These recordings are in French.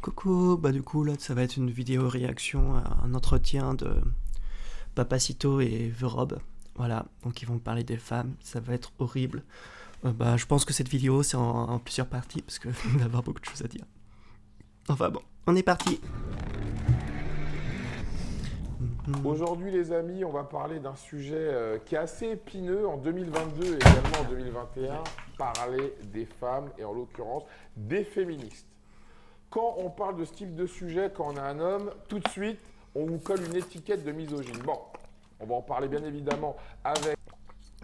Coucou, bah du coup là ça va être une vidéo réaction à un entretien de Papacito et The Rob. Voilà, donc ils vont parler des femmes, ça va être horrible. Bah je pense que cette vidéo c'est en plusieurs parties parce que il va y avoir beaucoup de choses à dire. Enfin bon, on est parti. Aujourd'hui, les amis, on va parler d'un sujet qui est assez épineux en 2022 et également en 2021, parler des femmes et en l'occurrence des féministes. Quand on parle de ce type de sujet, quand on a un homme, tout de suite, on vous colle une étiquette de misogyne. Bon, on va en parler bien évidemment avec...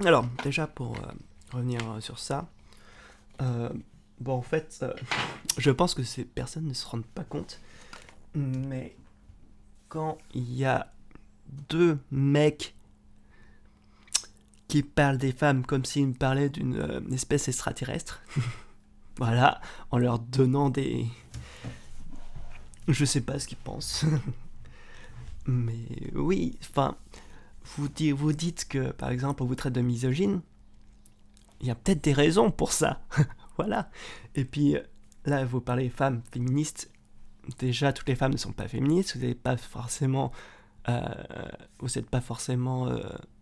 Alors, déjà pour revenir sur ça, bon en fait, je pense que ces personnes ne se rendent pas compte, mais quand il y a deux mecs qui parlent des femmes comme s'ils me parlaient d'une espèce extraterrestre, voilà, en leur donnant des... Je sais pas ce qu'ils pensent. Mais oui, enfin, vous dites que, par exemple, on vous traite de misogyne, il y a peut-être des raisons pour ça. Voilà. Et puis, là, vous parlez femmes féministes. Déjà, toutes les femmes ne sont pas féministes. Vous n'êtes pas forcément... vous n'êtes pas forcément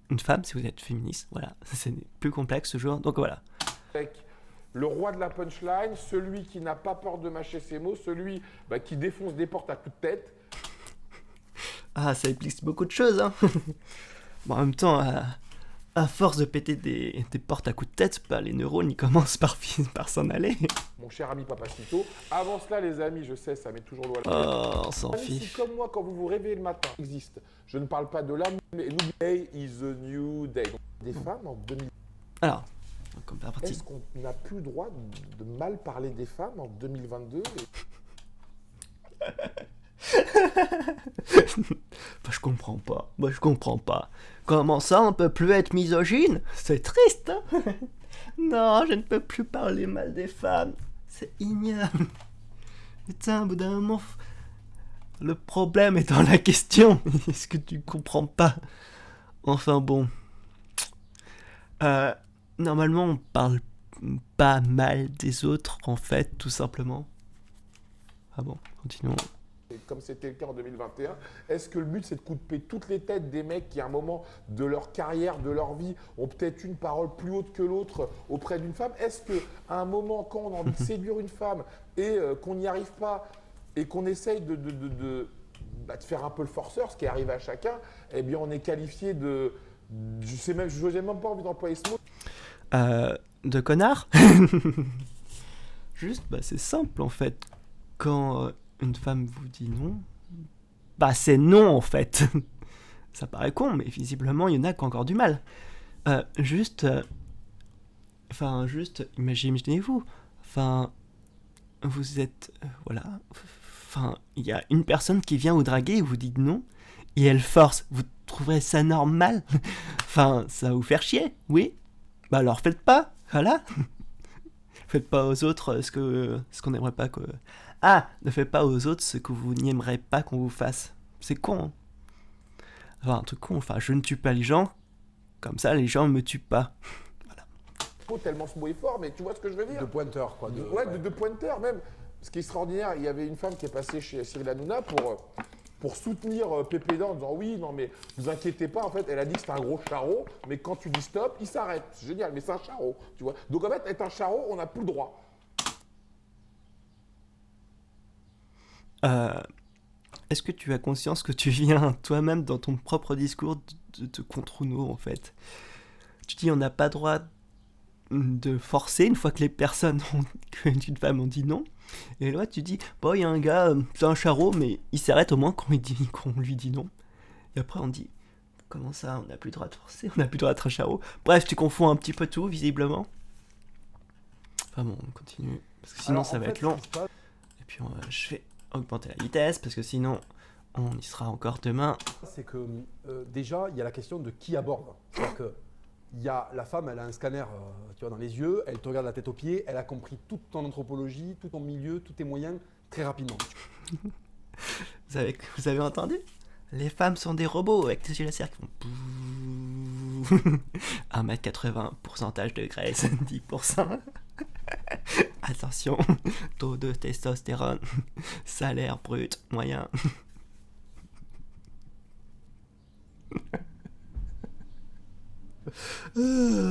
une femme si vous êtes féministe. Voilà. C'est plus complexe ce jour. Donc voilà. Le roi de la punchline, celui qui n'a pas peur de mâcher ses mots, celui qui défonce des portes à coups de tête. Ah, ça implique beaucoup de choses, hein. Bon, en même temps, à force de péter des portes à coups de tête, bah, les neurones, ils commencent par s'en aller. Mon cher ami Papacito. Avant cela, les amis, je sais, ça met toujours l'eau à la Oh, on s'en Amis, si fiche. comme moi, quand vous vous réveillez le matin, existe. Je ne parle pas de l'âme, mais Day is a new day. Donc, des femmes en 2000. Alors, comme la partie. Est-ce qu'on n'a plus le droit de mal parler des femmes en 2022 Bah, je comprends pas. Moi, je comprends pas. Comment ça, on peut plus être misogyne? C'est triste, hein. Non, je ne peux plus parler mal des femmes. C'est ignoble. Putain, au bout d'un moment, le problème est dans la question. Est-ce que tu comprends pas? Enfin bon. Normalement, on parle pas mal des autres, en fait, tout simplement. Ah bon, continuons. Comme c'était le cas en 2021, est-ce que le but c'est de couper toutes les têtes des mecs qui à un moment de leur carrière, de leur vie, ont peut-être une parole plus haute que l'autre auprès d'une femme? Est-ce qu'à un moment, quand on a envie de séduire une femme et qu'on n'y arrive pas et qu'on essaye de faire un peu le forceur, ce qui est arrivé à chacun, eh bien on est qualifié de... Je n'ai même pas envie d'employer ce mot. De connard. Juste, bah c'est simple en fait. Quand une femme vous dit non, bah c'est non en fait. Ça paraît con, mais visiblement il y en a qui ont encore du mal. Juste, imaginez-vous. Enfin, vous êtes, voilà. Enfin, il y a une personne qui vient vous draguer et vous dit non, et elle force. Vous trouverez ça normal? Enfin, ça va vous faire chier, oui? Bah alors faites pas, voilà. Faites pas aux autres ce qu'on n'aimerait pas que... Ah, ne faites pas aux autres ce que vous n'aimerez pas qu'on vous fasse. C'est con, hein. Enfin, un truc con, enfin, je ne tue pas les gens, comme ça les gens ne me tuent pas. Voilà. Tellement ce mot est fort, mais tu vois ce que je veux dire? De pointeur, quoi. De pointeur même. Ce qui est extraordinaire, il y avait une femme qui est passée chez Cyril Hanouna pour soutenir Pépé Dan en disant oui, non mais vous inquiétez pas, en fait, elle a dit que c'était un gros charreau, mais quand tu dis stop, il s'arrête. C'est génial, mais c'est un charreau, tu vois. Donc en fait, être un charreau, on n'a plus le droit. Est-ce que tu as conscience que tu viens toi-même dans ton propre discours de contre nous en fait? Tu dis on n'a pas droit de forcer une fois que les personnes qu'une femme ont dit non. Et là tu dis bon il y a un gars, c'est un charreau mais il s'arrête au moins quand qu'on lui dit non. Et après on dit comment ça on n'a plus le droit de forcer, on n'a plus le droit d'être un charreau. Bref tu confonds un petit peu tout visiblement. Enfin bon on continue parce que sinon Alors, ça va être long. Et puis je vais augmenter la vitesse parce que sinon on y sera encore demain. C'est que déjà, il y a la question de qui aborde. C'est-à-dire que la femme, elle a un scanner tu vois, dans les yeux, elle te regarde la tête aux pieds, elle a compris toute ton anthropologie, tout ton milieu, tous tes moyens très rapidement. Vous avez entendu? Les femmes sont des robots avec des yeux laser qui font 1m80, pourcentage de graisse, 10%. Attention, taux de testostérone, salaire brut moyen.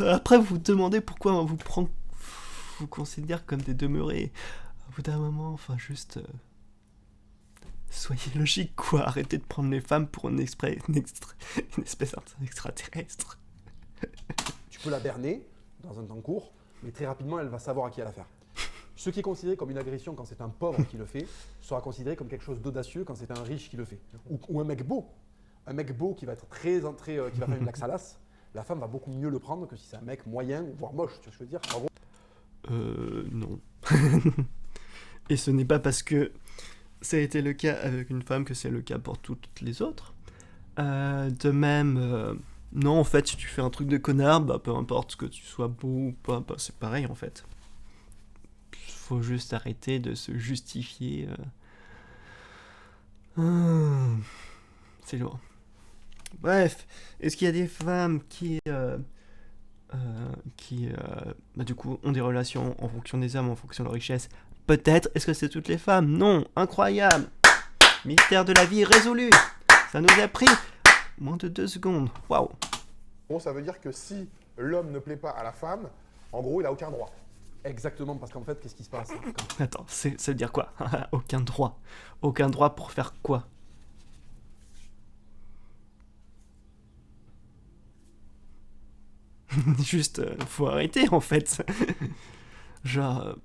Après, vous vous demandez pourquoi on vous considère comme des demeurés. Au bout d'un moment, enfin, juste. Soyez logique, quoi. Arrêtez de prendre les femmes pour une espèce extraterrestre. Tu peux la berner dans un temps court, mais très rapidement, elle va savoir à qui elle a affaire. Ce qui est considéré comme une agression quand c'est un pauvre qui le fait, sera considéré comme quelque chose d'audacieux quand c'est un riche qui le fait. Ou un mec beau. Un mec beau qui va être qui va faire une laxalasse, la femme va beaucoup mieux le prendre que si c'est un mec moyen, voire moche, tu vois ce que je veux dire. En gros, Non. Et ce n'est pas parce que ça a été le cas avec une femme que c'est le cas pour toutes les autres. De même, non, en fait, si tu fais un truc de connard, bah peu importe que tu sois beau ou pas, bah, c'est pareil en fait. Faut juste arrêter de se justifier. C'est lourd. Bref, est-ce qu'il y a des femmes qui bah, du coup, ont des relations en fonction des hommes, en fonction de leur richesse? Peut-être. Est-ce que c'est toutes les femmes? Non. Incroyable. Mystère de la vie résolu. Ça nous a pris moins de 2 secondes. Waouh. Bon, ça veut dire que si l'homme ne plaît pas à la femme, en gros, il a aucun droit. exactement, parce qu'en fait, qu'est-ce qui se passe Attends, ça veut dire quoi? Aucun droit. Aucun droit pour faire quoi? Juste, faut arrêter en fait. Genre,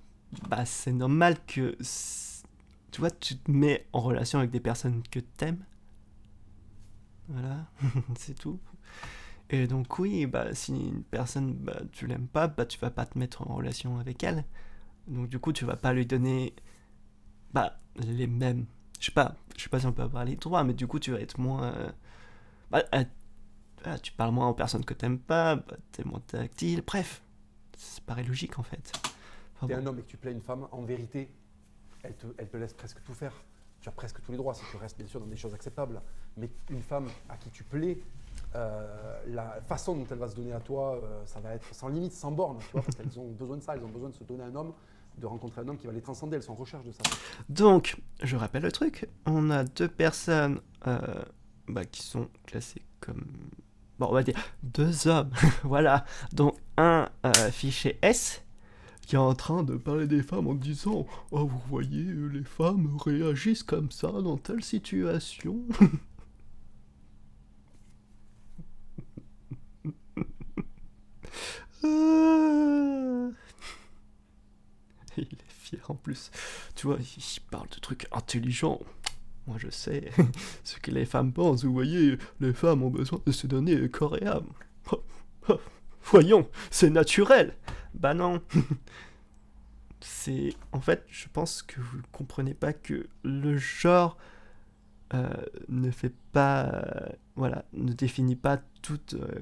bah c'est normal que, tu vois, tu te mets en relation avec des personnes que t'aimes. Voilà, c'est tout. Et donc oui, bah si une personne, bah tu l'aimes pas, bah tu vas pas te mettre en relation avec elle. Donc du coup, tu vas pas lui donner, bah les mêmes, je sais pas si on peut avoir les droits, mais du coup tu vas être moins, bah, voilà, tu parles moins aux personnes que t'aimes pas, bah, t'es moins tactile, bref, ça paraît logique en fait. Enfin, T'es bon. un homme et que tu plais une femme, en vérité, elle te laisse presque tout faire. Tu as presque tous les droits si tu restes bien sûr dans des choses acceptables. Mais une femme à qui tu plais, la façon dont elle va se donner à toi, ça va être sans limite, sans borne, tu vois, parce qu'elles ont besoin de ça, elles ont besoin de se donner à un homme, de rencontrer un homme qui va les transcender, elles sont en recherche de ça. Donc, je rappelle le truc, on a 2 personnes bah, qui sont classées comme... Bon, on va dire 2 hommes, voilà, dont un fiché S, qui est en train de parler des femmes en disant « Oh, vous voyez, les femmes réagissent comme ça dans telle situation. » Il est fier en plus. Tu vois, il parle de trucs intelligents. Moi je sais ce que les femmes pensent. Vous voyez, les femmes ont besoin de se donner corps et âme. Voyons, c'est naturel. Bah non. C'est... En fait, je pense que vous ne comprenez pas que le genre ne fait pas... voilà, ne définit pas tout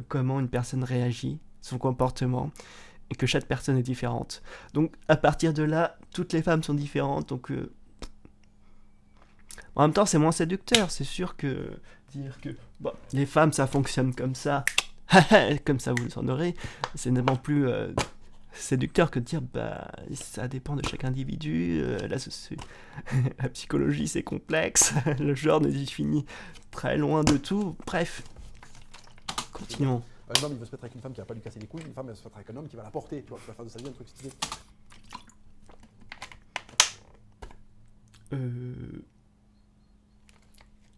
comment une personne réagit, son comportement, et que chaque personne est différente. Donc, à partir de là, toutes les femmes sont différentes, donc... En même temps, c'est moins séducteur, c'est sûr que dire que bon, les femmes, ça fonctionne comme ça, comme ça vous en aurez, c'est nettement plus séducteur que de dire bah ça dépend de chaque individu, la psychologie c'est complexe, le genre ne définit très loin de tout, bref, continuons. Un homme, il veut se mettre avec une femme qui va pas lui casser les couilles, une femme, elle va se mettre avec un homme qui va la porter, tu vois, qui va faire de sa vie un truc stylé.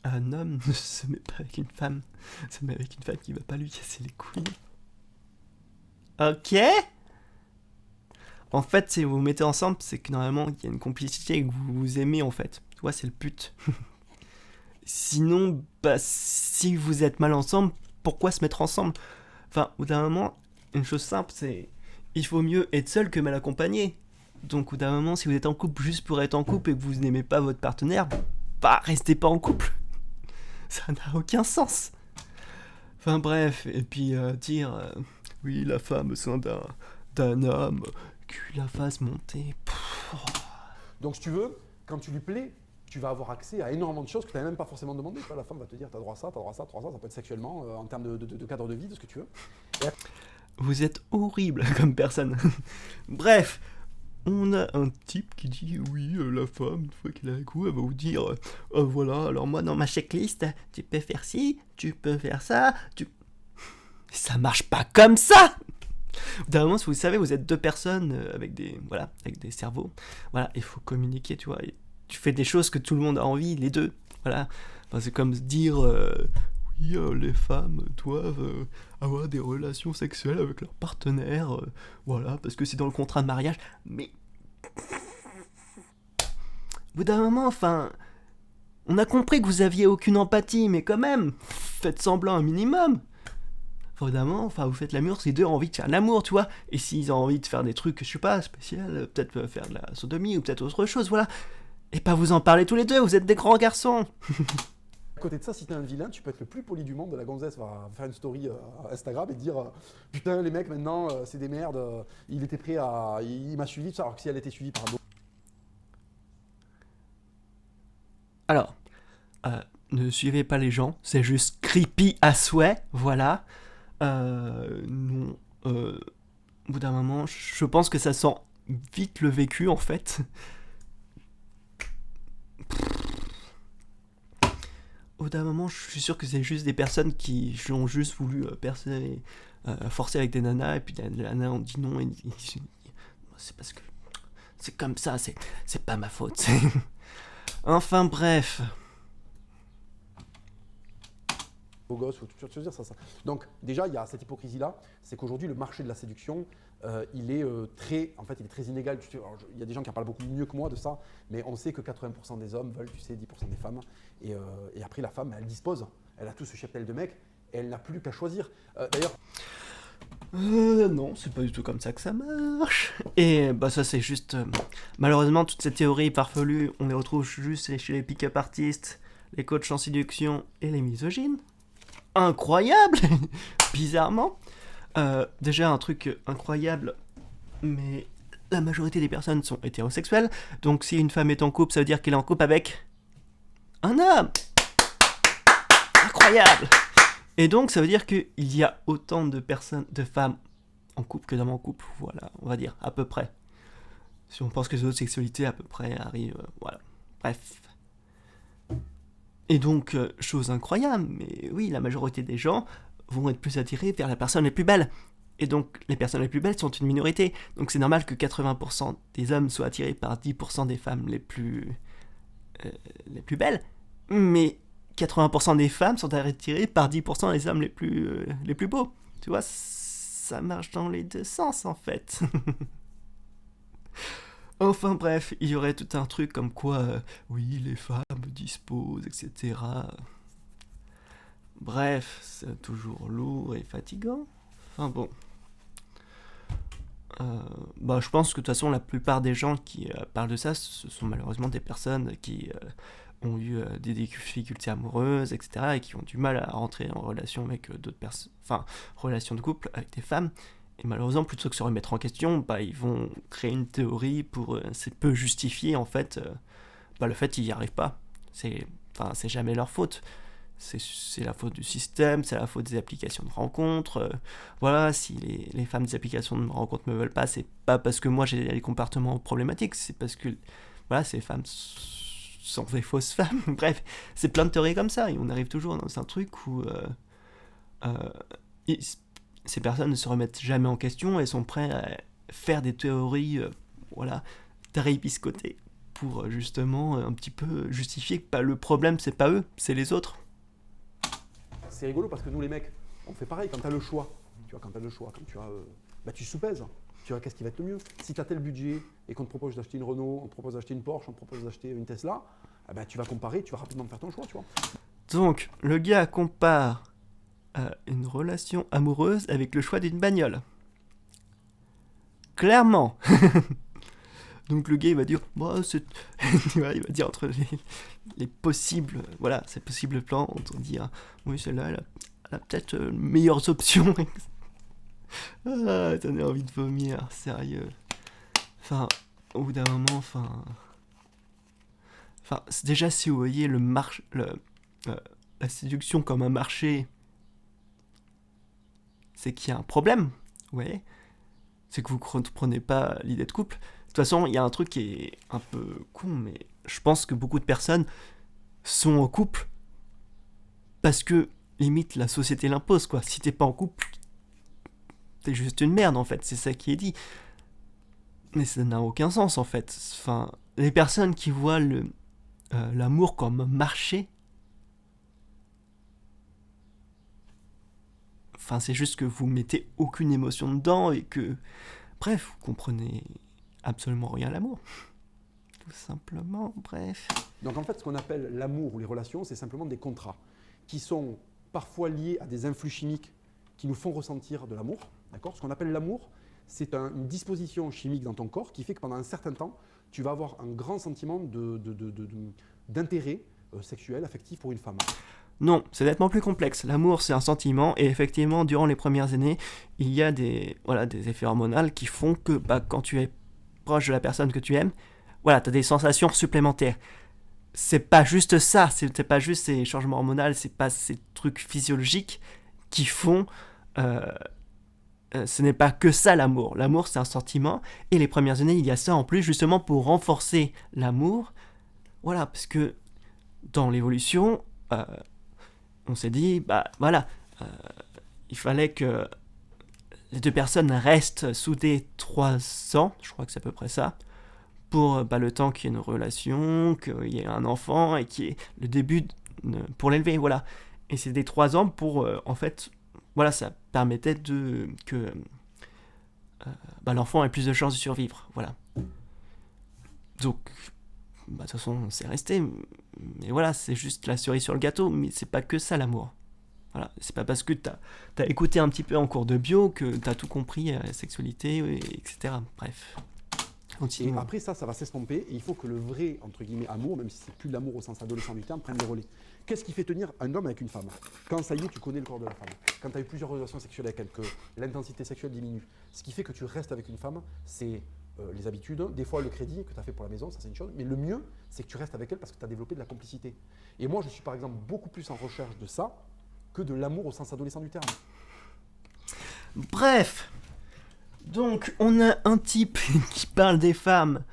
Un homme ne se met pas avec une femme, se met avec une femme qui va pas lui casser les couilles. Ok. En fait, si vous vous mettez ensemble, c'est que normalement il y a une complicité et que vous vous aimez en fait. Tu vois, c'est le but. Sinon, bah si vous êtes mal ensemble, pourquoi se mettre ensemble? Enfin, au bout d'un moment, une chose simple, c'est il faut mieux être seul que mal accompagné. Donc, au bout d'un moment, si vous êtes en couple juste pour être en couple et que vous n'aimez pas votre partenaire, bah restez pas en couple. Ça n'a aucun sens. Enfin bref, et puis dire oui, la femme au sein d'un homme, qui la fasse monter. Donc, si tu veux, quand tu lui plais, tu vas avoir accès à énormément de choses que tu n'avais même pas forcément demandé. Tu vois, la femme va te dire, tu as droit à ça, tu as droit à ça, tu as droit à ça. Ça peut être sexuellement, en termes de cadre de vie, de ce que tu veux. Vous êtes horrible comme personne. Bref, on a un type qui dit oui, la femme, une fois qu'elle a un coup, elle va vous dire voilà, alors moi dans ma checklist, tu peux faire ci, tu peux faire ça, ça marche pas comme ça. D'un moment, si vous savez, vous êtes deux personnes avec des cerveaux, voilà, il faut communiquer, tu vois, et tu fais des choses que tout le monde a envie, les deux, voilà. Enfin, c'est comme dire oui, les femmes doivent avoir des relations sexuelles avec leur partenaire, voilà, parce que c'est dans le contrat de mariage. Mais au bout d'un moment, enfin, on a compris que vous aviez aucune empathie, mais quand même, faites semblant un minimum. Enfin, au bout d'un moment, enfin, vous faites l'amour, ces deux ont envie de faire l'amour, tu vois. Et s'ils ont envie de faire des trucs, je sais pas, spécial, peut-être faire de la sodomie ou peut-être autre chose, voilà. Et pas vous en parler tous les deux, vous êtes des grands garçons. À côté de ça, si t'es un vilain, tu peux être le plus poli du monde. La gonzesse va faire une story Instagram et dire putain, les mecs maintenant, c'est des merdes. Il était prêt à. Il m'a suivi, alors que si elle était suivie par un. Alors, ne suivez pas les gens, c'est juste creepy à souhait, voilà. Non, au bout d'un moment, je pense que ça sent vite le vécu en fait. Au bout d'un moment, je suis sûr que c'est juste des personnes qui ont juste voulu forcer avec des nanas, et puis les nanas ont dit non, et c'est parce que c'est comme ça, c'est pas ma faute. Enfin bref. Beau gosse, tu veux dire ça. Donc déjà, il y a cette hypocrisie-là, c'est qu'aujourd'hui, le marché de la séduction, il est très inégal. Il y a des gens qui en parlent beaucoup mieux que moi de ça, mais on sait que 80% des hommes veulent, 10% des femmes. Et après, la femme, elle dispose. Elle a tout ce cheptel de mecs, et elle n'a plus qu'à choisir. D'ailleurs... Non, c'est pas du tout comme ça que ça marche. Et bah ça c'est juste... malheureusement, toutes ces théories farfelues, on les retrouve juste chez les pick-up artistes, les coachs en séduction et les misogynes. Incroyable. Bizarrement. Déjà un truc incroyable, mais la majorité des personnes sont hétérosexuelles, donc si une femme est en couple, ça veut dire qu'elle est en couple avec un homme. Incroyable. Et donc ça veut dire qu'il y a autant de femmes en couple que d'hommes en couple, voilà, on va dire, à peu près. Si on pense que les autres sexualités à peu près arrivent, voilà. Bref. Et donc, chose incroyable, mais oui, la majorité des gens vont être plus attirés vers la personne la plus belle. Et donc, les personnes les plus belles sont une minorité. Donc c'est normal que 80% des hommes soient attirés par 10% des femmes les plus belles. Mais 80% des femmes sont attirées par 10% des hommes les plus beaux. Tu vois, ça marche dans les deux sens en fait. Enfin bref, il y aurait tout un truc comme quoi, oui, les femmes disposent, etc. Bref, c'est toujours lourd et fatigant. Enfin bon. Je pense que de toute façon, la plupart des gens qui parlent de ça, ce sont malheureusement des personnes qui ont eu des difficultés amoureuses, etc. et qui ont du mal à rentrer en relation avec d'autres personnes, enfin, relation de couple avec des femmes. Et malheureusement, plutôt que de se remettre en question, ils vont créer une théorie pour peu justifier en fait le fait qu'ils n'y arrivent pas. C'est jamais leur faute. C'est la faute du système, c'est la faute des applications de rencontres. Voilà, si les femmes des applications de rencontres me veulent pas, c'est pas parce que moi j'ai des comportements problématiques, c'est parce que voilà, ces femmes sont des fausses femmes. Bref, c'est plein de théories comme ça, et on arrive toujours dans un truc où ces personnes ne se remettent jamais en question et sont prêtes à faire des théories taripiscotées pour justement un petit peu justifier que le problème c'est pas eux, c'est les autres. C'est rigolo parce que nous les mecs, on fait pareil quand tu as le choix. Tu vois, quand tu as le choix, quand tu as, tu sous-pèses. Tu vois, qu'est-ce qui va être le mieux? Si tu as tel budget et qu'on te propose d'acheter une Renault, on te propose d'acheter une Porsche, on te propose d'acheter une Tesla, tu vas comparer, tu vas rapidement faire ton choix, tu vois. Donc, le gars compare une relation amoureuse avec le choix d'une bagnole. Clairement. Donc le gars il va dire, il va dire entre les possibles, ces possibles plans, on va dire, oui celle-là elle a peut-être meilleures options. T'en as envie de vomir, sérieux. Enfin, au bout d'un moment, c'est déjà si vous voyez la séduction comme un marché, c'est qu'il y a un problème, vous voyez. C'est que vous ne comprenez pas l'idée de couple. toute façon, il y a un truc qui est un peu con, mais je pense que beaucoup de personnes sont en couple parce que, limite, la société l'impose, quoi. Si t'es pas en couple, t'es juste une merde, en fait. C'est ça qui est dit. Mais ça n'a aucun sens, en fait. Enfin, les personnes qui voient l'amour comme marché, enfin, c'est juste que vous mettez aucune émotion dedans et que, bref, vous comprenez absolument rien à l'amour. Tout simplement, bref. Donc en fait, ce qu'on appelle l'amour ou les relations, c'est simplement des contrats qui sont parfois liés à des influx chimiques qui nous font ressentir de l'amour. D'accord ? Ce qu'on appelle l'amour, c'est une disposition chimique dans ton corps qui fait que pendant un certain temps, tu vas avoir un grand sentiment d'intérêt sexuel, affectif pour une femme. Non, c'est nettement plus complexe. L'amour, c'est un sentiment, et effectivement, durant les premières années, il y a des effets hormonaux qui font que quand tu es proche de la personne que tu aimes, voilà, tu as des sensations supplémentaires. C'est pas juste ça, c'est pas juste ces changements hormonaux, c'est pas ces trucs physiologiques qui font... ce n'est pas que ça l'amour. L'amour, c'est un sentiment, et les premières années, il y a ça en plus, justement pour renforcer l'amour. Voilà, parce que dans l'évolution, on s'est dit, il fallait que les deux personnes restent soudées 3 ans, je crois que c'est à peu près ça, pour le temps qu'il y ait une relation, qu'il y ait un enfant, et qu'il y ait le début pour l'élever, voilà. Et c'est des 3 ans pour, en fait, voilà, ça permettait que l'enfant ait plus de chances de survivre, voilà. Donc, de toute façon, c'est resté, mais voilà, c'est juste la cerise sur le gâteau, mais c'est pas que ça l'amour. Voilà, c'est pas parce que t'as écouté un petit peu en cours de bio que t'as tout compris à la sexualité, etc. Bref. Et après ça va s'estomper et il faut que le vrai, entre guillemets, amour, même si c'est plus de l'amour au sens adolescent du terme, prenne le relais. Qu'est-ce qui fait tenir un homme avec une femme ? Quand ça y est, tu connais le corps de la femme. Quand tu as eu plusieurs relations sexuelles avec elle, que l'intensité sexuelle diminue. Ce qui fait que tu restes avec une femme, c'est les habitudes, des fois le crédit que tu as fait pour la maison, ça c'est une chose, mais le mieux, c'est que tu restes avec elle parce que tu as développé de la complicité. Et moi, je suis par exemple beaucoup plus en recherche de ça que de l'amour au sens adolescent du terme. Bref, donc on a un type qui parle des femmes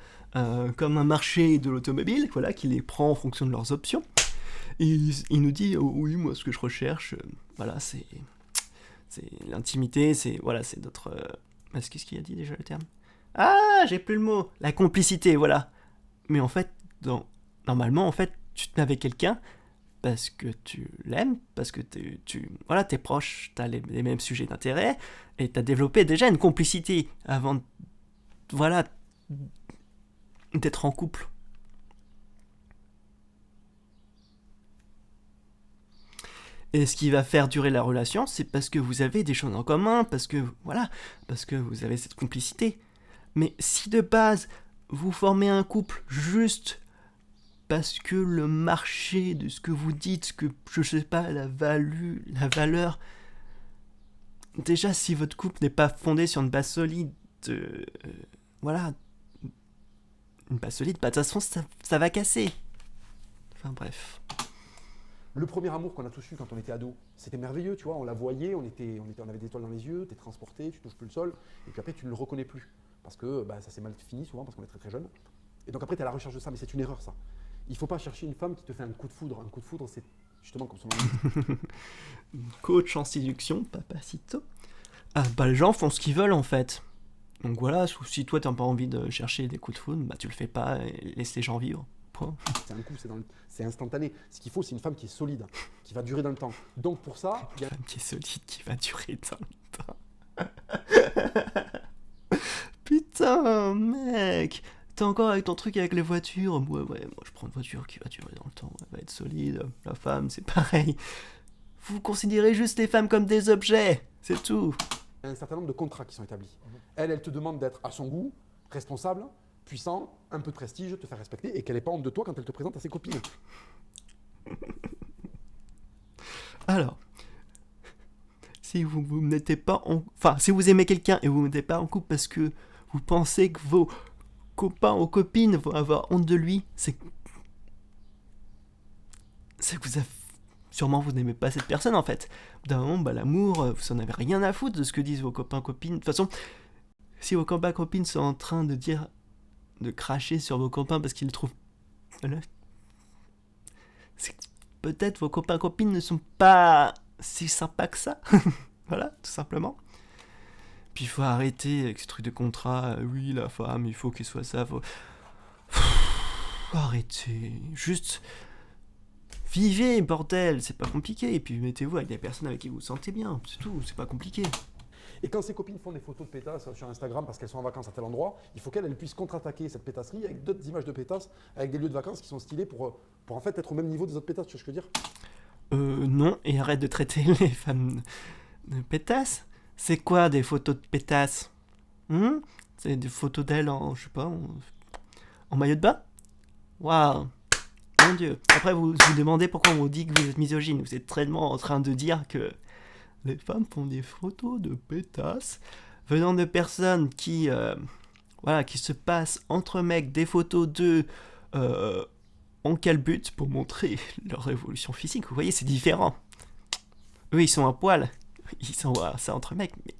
comme un marché de l'automobile, voilà, qui les prend en fonction de leurs options. Et il nous dit, oh, oui, moi ce que je recherche, voilà, c'est l'intimité, c'est notre... Qu'est-ce qu'il a dit déjà le terme ? Ah, j'ai plus le mot. La complicité, voilà. Mais en fait, normalement, en fait, tu te mets avec quelqu'un parce que tu l'aimes, parce que t'es proche, t'as les mêmes sujets d'intérêt, et t'as développé déjà une complicité avant, d'être en couple. Et ce qui va faire durer la relation, c'est parce que vous avez des choses en commun, parce que vous avez cette complicité. Mais si de base, vous formez un couple juste parce que le marché de ce que vous dites, que je sais pas, la valeur, déjà si votre couple n'est pas fondé sur une base solide, une base solide, de toute façon ça va casser. Enfin bref. Le premier amour qu'on a tous eu quand on était ado, c'était merveilleux, tu vois, on la voyait, on avait des étoiles dans les yeux, t'es transporté, tu touches plus le sol, et puis après tu ne le reconnais plus. Parce que ça s'est mal fini souvent, parce qu'on est très très jeune. Et donc après tu es à la recherche de ça, mais c'est une erreur ça. Il ne faut pas chercher une femme qui te fait un coup de foudre. Un coup de foudre, c'est justement comme son nom dit. Coach en séduction, Papacito. Les gens font ce qu'ils veulent en fait. Donc voilà, si toi t'as pas envie de chercher des coups de foudre, tu le fais pas et laisse les gens vivre. Point. C'est un coup, c'est instantané. Ce qu'il faut, c'est une femme qui est solide, qui va durer dans le temps. Donc pour ça... Une femme qui est solide, qui va durer dans le temps. Putain, mec, t'es encore avec ton truc avec les voitures. Ouais, moi je prends une voiture qui va durer dans le temps, elle va être solide. La femme, c'est pareil. Vous considérez juste les femmes comme des objets, c'est tout. Il y a un certain nombre de contrats qui sont établis. Elle te demande d'être à son goût, responsable, puissant, un peu de prestige, te faire respecter, et qu'elle n'ait pas honte de toi quand elle te présente à ses copines. Alors, si vous n'êtes pas si vous aimez quelqu'un et vous n'êtes pas en couple parce que vous pensez que vos copains ou copines vont avoir honte de lui, c'est que sûrement vous n'aimez pas cette personne en fait. D'un moment, l'amour, vous en avez rien à foutre de ce que disent vos copains copines. De toute façon, si vos copains copines sont en train de dire de cracher sur vos copains parce qu'ils le trouvent... Voilà. C'est que peut-être vos copains copines ne sont pas si sympas que ça. Voilà, tout simplement. Puis il faut arrêter avec ce truc de contrat. Oui, la femme, il faut qu'elle soit ça. Arrêtez. Juste... Vivez, bordel, c'est pas compliqué. Et puis mettez-vous avec des personnes avec qui vous vous sentez bien. C'est tout, c'est pas compliqué. Et quand ces copines font des photos de pétasses sur Instagram parce qu'elles sont en vacances à tel endroit, il faut qu'elles puissent contre-attaquer cette pétasserie avec d'autres images de pétasses, avec des lieux de vacances qui sont stylés pour en fait être au même niveau des autres pétasses, tu vois ce que je veux dire? Non, et arrête de traiter les femmes de pétasses. C'est quoi des photos de pétasses? C'est des photos d'elles en, je sais pas, en maillot de bain? Waouh! Mon Dieu. Après, vous vous demandez pourquoi on vous dit que vous êtes misogyne. Vous êtes tellement en train de dire que les femmes font des photos de pétasses venant de personnes qui se passent entre mecs des photos d'eux en quel but? Pour montrer leur évolution physique. Vous voyez, c'est différent. Eux, ils sont à poil. Ils sont ça entre mecs. Mais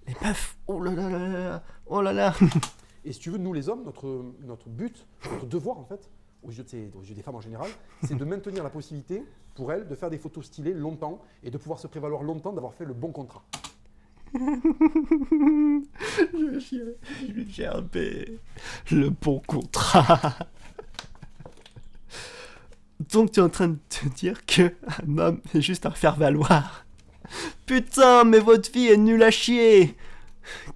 les meufs, oh là là là là, oh là là. Et si tu veux, nous les hommes, notre but, notre devoir en fait, aux yeux des femmes en général, c'est de maintenir la possibilité pour elles de faire des photos stylées longtemps et de pouvoir se prévaloir longtemps d'avoir fait le bon contrat. Je vais gerber le bon contrat. Donc tu es en train de te dire que un homme est juste un faire-valoir. Putain, mais votre vie est nulle à chier.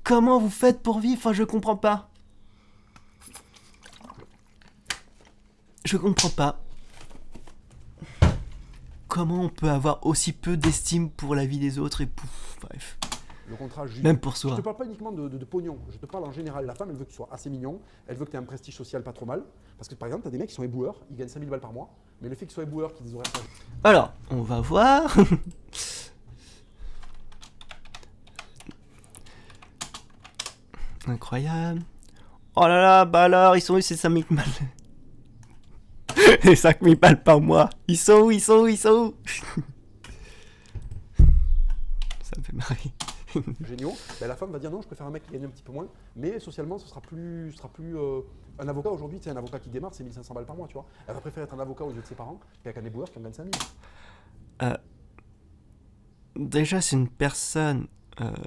Comment vous faites pour vivre? Enfin, je comprends pas. Je comprends pas. Comment on peut avoir aussi peu d'estime pour la vie des autres et pouf, bref. Le contrat juste. Même pour soi. Je te parle pas uniquement de pognon, je te parle en général. La femme, elle veut que tu sois assez mignon, elle veut que tu aies un prestige social pas trop mal. Parce que par exemple, tu as des mecs qui sont éboueurs, ils gagnent 5000 balles par mois, mais le fait qu'ils soient éboueurs, qu'ils aient des horaires. Alors, on va voir. Incroyable. Oh là là, bah alors, ils sont où ces 5000 balles? Les 5000 balles par mois. Ils sont où? Ça me fait marrer. Géniaux. Ben, la femme va dire non, je préfère un mec qui gagne un petit peu moins, mais socialement, ce sera plus un avocat aujourd'hui, c'est un avocat qui démarre, c'est 1500 balles par mois, tu vois. Elle va préférer être un avocat aux yeux de ses parents qu'avec un éboueur qui en gagne 5000. Déjà, si une personne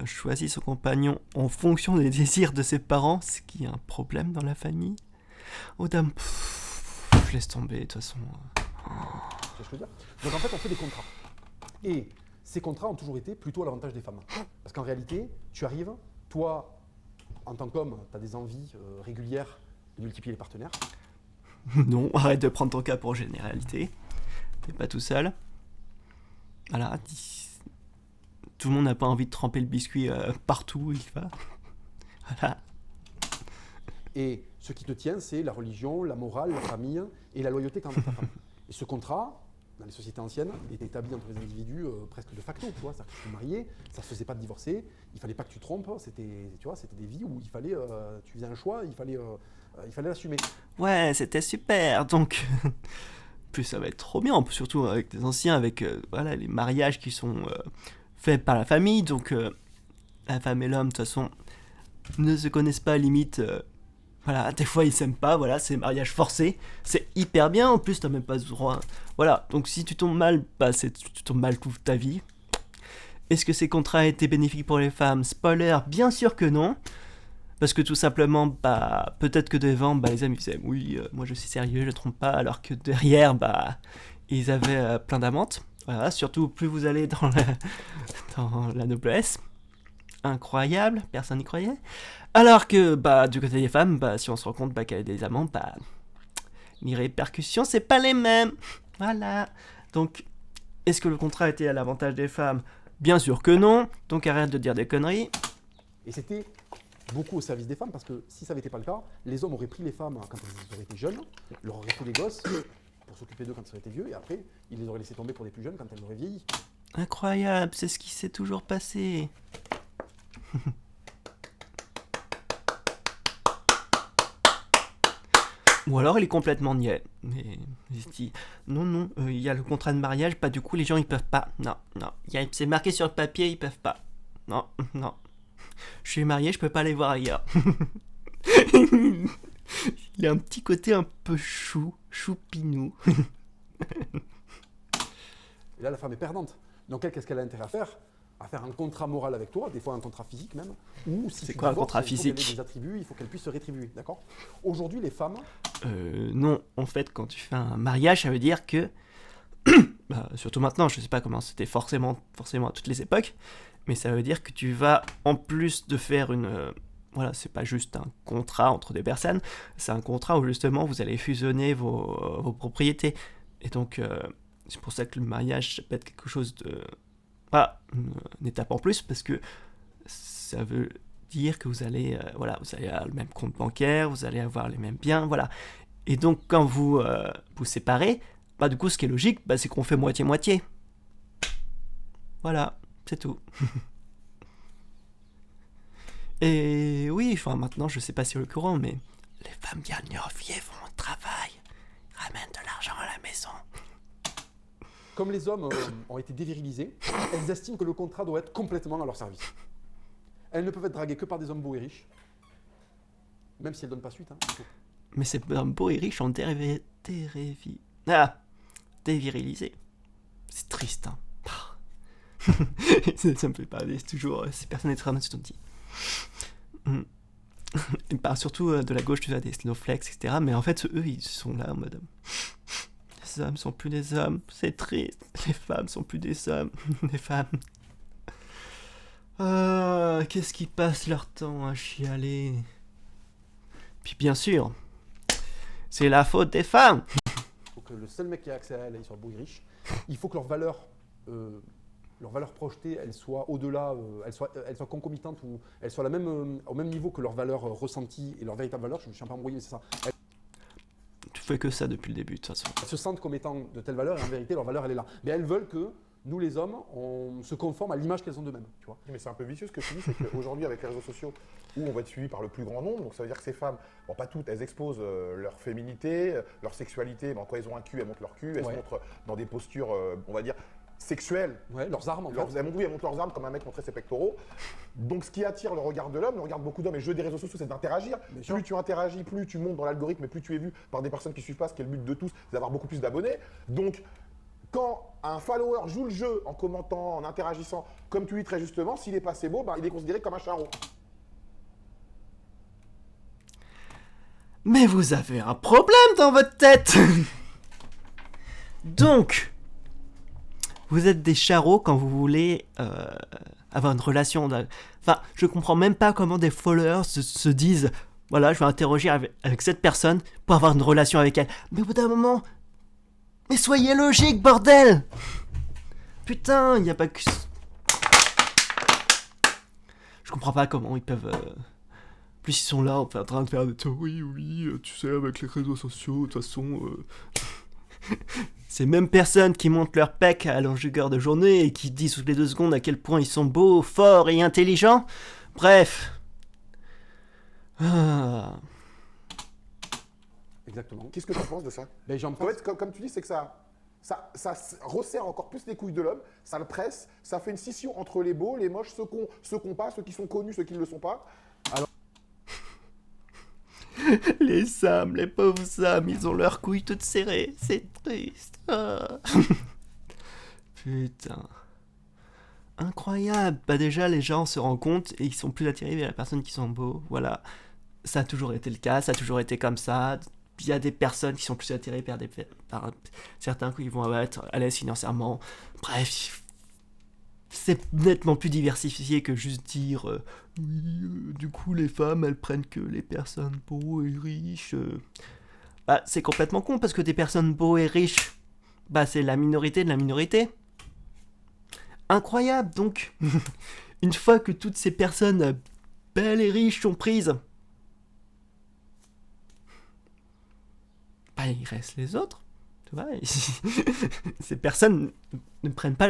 choisit son compagnon en fonction des désirs de ses parents, c'est qu'il y a un problème dans la famille. Oh dame, je laisse tomber, de toute façon. Tu vois ce que je veux dire? Donc en fait, on fait des contrats. Et ces contrats ont toujours été plutôt à l'avantage des femmes. Parce qu'en réalité, tu arrives, toi, en tant qu'homme, tu as des envies régulières de multiplier les partenaires. Non, arrête de prendre ton cas pour généralité. T'es pas tout seul. Voilà. Tout le monde n'a pas envie de tremper le biscuit partout où il va. Voilà. Et ce qui te tient, c'est la religion, la morale, la famille et la loyauté envers ta femme. Et ce contrat, dans les sociétés anciennes, était établi entre les individus presque de facto. Tu vois, c'est-à-dire que tu te mariais, ça ne se faisait pas de divorcer, il ne fallait pas que tu trompes, c'était des vies où il fallait, tu faisais un choix, il fallait l'assumer. Ouais, c'était super. Donc, plus ça va être trop bien, surtout avec des anciens, avec voilà, les mariages qui sont faits par la famille. Donc, la femme et l'homme, de toute façon, ne se connaissent pas, limite. Voilà, des fois ils s'aiment pas, voilà, c'est mariage forcé, c'est hyper bien, en plus t'as même pas ce droit. Voilà, donc si tu tombes mal, bah tu tombes mal toute ta vie. Est-ce que ces contrats étaient bénéfiques pour les femmes? Spoiler, bien sûr que non. Parce que tout simplement, bah, peut-être que devant, bah, les hommes ils disaient oui, moi je suis sérieux, je trompe pas, alors que derrière, bah, ils avaient plein d'amantes. Voilà, surtout plus vous allez dans la noblesse. Incroyable, personne n'y croyait. Alors que, bah, du côté des femmes, bah, si on se rend compte bah, qu'elle a des amants, bah, les répercussions, c'est pas les mêmes. Voilà. Donc, est-ce que le contrat était à l'avantage des femmes? Bien sûr que non. Donc, arrête de dire des conneries. Et c'était beaucoup au service des femmes, parce que si ça n'avait été pas le cas, les hommes auraient pris les femmes quand elles auraient été jeunes, leur auraient fait des gosses pour s'occuper d'eux quand ils auraient été vieux, et après, ils les auraient laissés tomber pour des plus jeunes quand elles auraient vieilli. Incroyable, c'est ce qui s'est toujours passé. Ou alors il est complètement niais. Mais il se dit non, il y a le contrat de mariage, pas du coup les gens ils peuvent pas. Non, c'est marqué sur le papier, ils peuvent pas. Non. Je suis marié, je peux pas aller voir ailleurs. Il a un petit côté un peu choupinou. Et là, la femme est perdante. Donc elle, qu'est-ce qu'elle a intérêt à faire? À faire un contrat moral avec toi, des fois un contrat physique même. Ou si C'est tu quoi un divorces, contrat il faut physique? qu'elle ait des attributs, il faut qu'elle puisse se rétribuer, d'accord? Aujourd'hui, les femmes, Non, en fait, quand tu fais un mariage, ça veut dire que, surtout maintenant, je sais pas comment c'était forcément à toutes les époques, mais ça veut dire que tu vas, en plus de faire voilà, c'est pas juste un contrat entre des personnes, c'est un contrat où justement vous allez fusionner vos propriétés. Et donc, c'est pour ça que le mariage, ça peut être quelque chose de... Voilà, une étape en plus, parce que ça veut dire que vous allez, voilà, vous allez avoir le même compte bancaire, vous allez avoir les mêmes biens, voilà. Et donc, quand vous vous séparez, du coup, ce qui est logique, c'est qu'on fait moitié-moitié. Voilà, c'est tout. Et oui, maintenant, je sais pas si c'est le courant, mais les femmes gagnent leur vie, elles vont au travail, ramènent de l'argent à la maison. comme les hommes ont été dévirilisés, elles estiment que le contrat doit être complètement à leur service. Elles ne peuvent être draguées que par des hommes beaux et riches, même si elles ne donnent pas suite. Mais ces hommes beaux et riches ont dévirilisé. C'est triste, hein. Ça me fait parler toujours ces personnes traumatisées. Et surtout de la gauche, tu vois, des snowflakes, etc. Mais en fait, eux, ils sont là en mode... Les hommes sont plus des hommes, c'est triste. Les femmes sont plus des hommes, des femmes. Qu'est-ce qu'ils passent leur temps à chialer. Puis bien sûr, c'est la faute des femmes. Il faut que le seul mec qui a accès à elles, ils soient beaux et riches. Il faut que leur valeur projetée, elle soit au-delà, elle soit concomitante ou elle soit au même niveau que leur valeur ressentie et leur véritable valeur. Je me suis un peu embrouillé, mais c'est ça. Tu fais que ça depuis le début, de toute façon. Elles se sentent comme étant de telle valeur et en vérité, leur valeur, elle est là. Mais elles veulent que nous, les hommes, on se conforme à l'image qu'elles ont d'eux-mêmes. Tu vois. Mais c'est un peu vicieux ce que tu dis, c'est qu'aujourd'hui, avec les réseaux sociaux, où on va être suivi par le plus grand nombre, donc ça veut dire que ces femmes, bon, pas toutes, elles exposent leur féminité, leur sexualité. Quand elles ont un cul, elles montrent leur cul, elles se montrent dans des postures, on va dire, sexuelles. Ouais, leurs armes, en fait. Elles montrent leurs armes comme un mec montrait ses pectoraux. Donc ce qui attire le regard de l'homme, le regard de beaucoup d'hommes, et le jeu des réseaux sociaux, c'est d'interagir. Plus tu interagis, plus tu montes dans l'algorithme, et plus tu es vu par des personnes qui suivent pas, ce qui est le but de tous, c'est d'avoir beaucoup plus d'abonnés. Donc, quand un follower joue le jeu en commentant, en interagissant, comme tu dis très justement, s'il est pas assez beau, il est considéré comme un charron. Mais vous avez un problème dans votre tête. Donc, vous êtes des charros quand vous voulez avoir une relation. Enfin, je comprends même pas comment des followers se disent voilà, je vais interroger avec cette personne pour avoir une relation avec elle. Mais au bout d'un moment, mais soyez logique, bordel! Putain, il n'y a pas que... Je comprends pas comment ils peuvent... Plus ils sont là en train de faire des théories, oui, tu sais, avec les réseaux sociaux, de toute façon... Ces mêmes personnes qui montent leur pec à longueur de journée et qui disent toutes les 2 secondes à quel point ils sont beaux, forts et intelligents. Bref. Exactement. Qu'est-ce que tu en penses de ça? J'en En pense. fait, comme tu dis, c'est que ça resserre encore plus les couilles de l'homme, ça le presse, ça fait une scission entre les beaux, les moches, ceux qui n'ont pas, ceux qui sont connus, ceux qui ne le sont pas. Alors... Les Sam, les pauvres Sam, ils ont leurs couilles toutes serrées, c'est triste. Putain. Incroyable. Déjà, les gens se rendent compte et ils sont plus attirés vers les personnes qui sont beaux. Voilà. Ça a toujours été le cas, ça a toujours été comme ça. Il y a des personnes qui sont plus attirées par certains qui vont être à l'aise financièrement. Bref, c'est nettement plus diversifié que juste dire oui, du coup les femmes elles prennent que les personnes beaux et riches. C'est complètement con parce que des personnes beaux et riches, c'est la minorité de la minorité. Incroyable donc. Une fois que toutes ces personnes belles et riches sont prises, il reste les autres, tu vois. Ces personnes ne prennent pas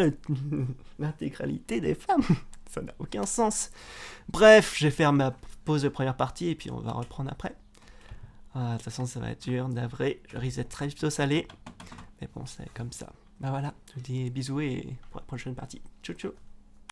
l'intégralité des femmes. Ça n'a aucun sens. Bref, je vais faire ma pause de première partie et puis on va reprendre après. De toute façon, ça va être dur, navré. Je risque d'être très plutôt salé. Mais bon, c'est comme ça. Voilà, je vous dis bisous et pour la prochaine partie. Ciao, ciao.